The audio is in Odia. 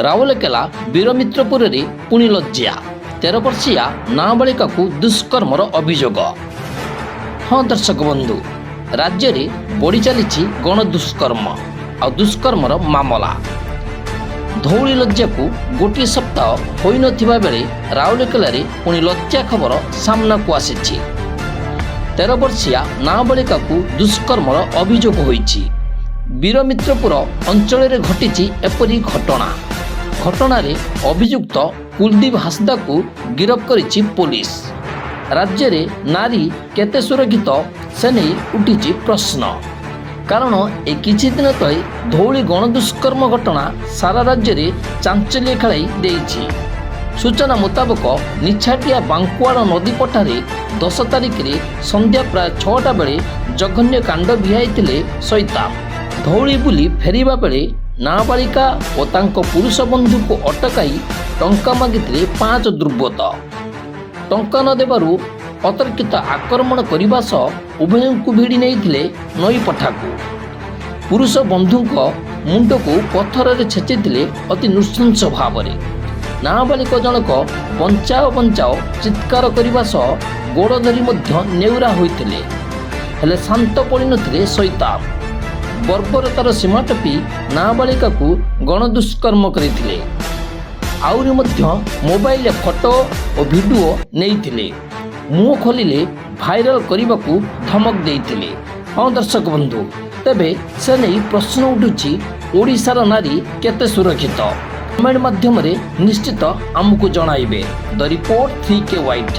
ରାଉରକେଲା ବୀରମିତ୍ରପୁରରେ ପୁଣି ଲଜ୍ଜା 13 ବର୍ଷିଆ ନାବାଳିକାକୁ ଦୁଷ୍କର୍ମର ଅଭିଯୋଗ। ହଁ ଦର୍ଶକ ବନ୍ଧୁ, ରାଜ୍ୟରେ ବଢ଼ି ଚାଲିଛି ଗଣଦୁଷ୍କର୍ମ ଆଉ ଦୁଷ୍କର୍ମର ମାମଲା। ଧଉଳି ଲଜ୍ଜାକୁ ଗୋଟିଏ ସପ୍ତାହ ହୋଇନଥିବା ବେଳେ ରାଉରକେଲାରେ ପୁଣି ଲଜ୍ଜା ଖବର ସାମ୍ନାକୁ ଆସିଛି। 13 ବର୍ଷିଆ ନାବାଳିକାକୁ ଦୁଷ୍କର୍ମର ଅଭିଯୋଗ ହୋଇଛି। ବୀରମିତ୍ରପୁର ଅଞ୍ଚଳରେ ଘଟିଛି ଏପରି ଘଟଣାରେ ଅଭିଯୁକ୍ତ କୁଲଦୀପ ହାସଦାକୁ ଗିରଫ କରିଛି ପୋଲିସ। ରାଜ୍ୟରେ ନାରୀ କେତେ ସୁରକ୍ଷିତ ସେ ନେଇ ଉଠିଛି ପ୍ରଶ୍ନ। କାରଣ ଏ କିଛି ଦିନ ତଳେ ଧଉଳି ଗଣଦୁଷ୍କର୍ମ ଘଟଣା ସାରା ରାଜ୍ୟରେ ଚାଞ୍ଚଲ୍ୟ ଖେଳାଇ ଦେଇଛି। ସୂଚନା ମୁତାବକ ନିଛାଟିଆ ବାଙ୍କୁଆଳ ନଦୀ ପଠାରେ 10 ତାରିଖରେ ସନ୍ଧ୍ୟା ପ୍ରାୟ 6ଟା ବେଳେ ଜଘନ୍ୟ କାଣ୍ଡ ଭିଆଇଥିଲେ ସୈତାନ। ଧଉଳି ବୁଲି ଫେରିବା ବେଳେ ନାବାଳିକା ଓ ତାଙ୍କ ପୁରୁଷ ବନ୍ଧୁଙ୍କୁ ଅଟକାଇ ଟଙ୍କା ମାଗିଥିଲେ 5 ଦୁର୍ବୃତ୍ତ। ଟଙ୍କା ନ ଦେବାରୁ ଅତର୍କିତ ଆକ୍ରମଣ କରିବା ସହ ଉଭୟଙ୍କୁ ଭିଡ଼ି ନେଇଥିଲେ ନଈ ପଠାକୁ। ପୁରୁଷ ବନ୍ଧୁଙ୍କ ମୁଣ୍ଡକୁ ପଥରରେ ଛେଚିଥିଲେ ଅତି ନୃଶଂସ ଭାବରେ। ନାବାଳିକା ଜଣକ ବଞ୍ଚାଅ ଚିତ୍କାର କରିବା ସହ ଗୋଡ଼ ଧରି ମଧ୍ୟ ନେଉରା ହୋଇଥିଲେ, ହେଲେ ଶାନ୍ତ ପଡ଼ିନଥିଲେ ସୈତାନ। ବର୍ବରତାର ସୀମା ଟପି ନାବାଳିକାକୁ ଗଣଦୁଷ୍କର୍ମ କରିଥିଲେ। ଆହୁରି ମଧ୍ୟ ମୋବାଇଲରେ ଫଟୋ ଓ ଭିଡ଼ିଓ ନେଇଥିଲେ। ମୁହଁ ଖୋଲିଲେ ଭାଇରାଲ କରିବାକୁ ଧମକ ଦେଇଥିଲେ। ହଁ ଦର୍ଶକ ବନ୍ଧୁ, ତେବେ ସେ ନେଇ ପ୍ରଶ୍ନ ଉଠୁଛି, ଓଡ଼ିଶାର ନାରୀ କେତେ ସୁରକ୍ଷିତ? କମେଣ୍ଟ ମାଧ୍ୟମରେ ନିଶ୍ଚିତ ଆମକୁ ଜଣାଇବେ। ଦ ରିପୋର୍ଟ 3KYT।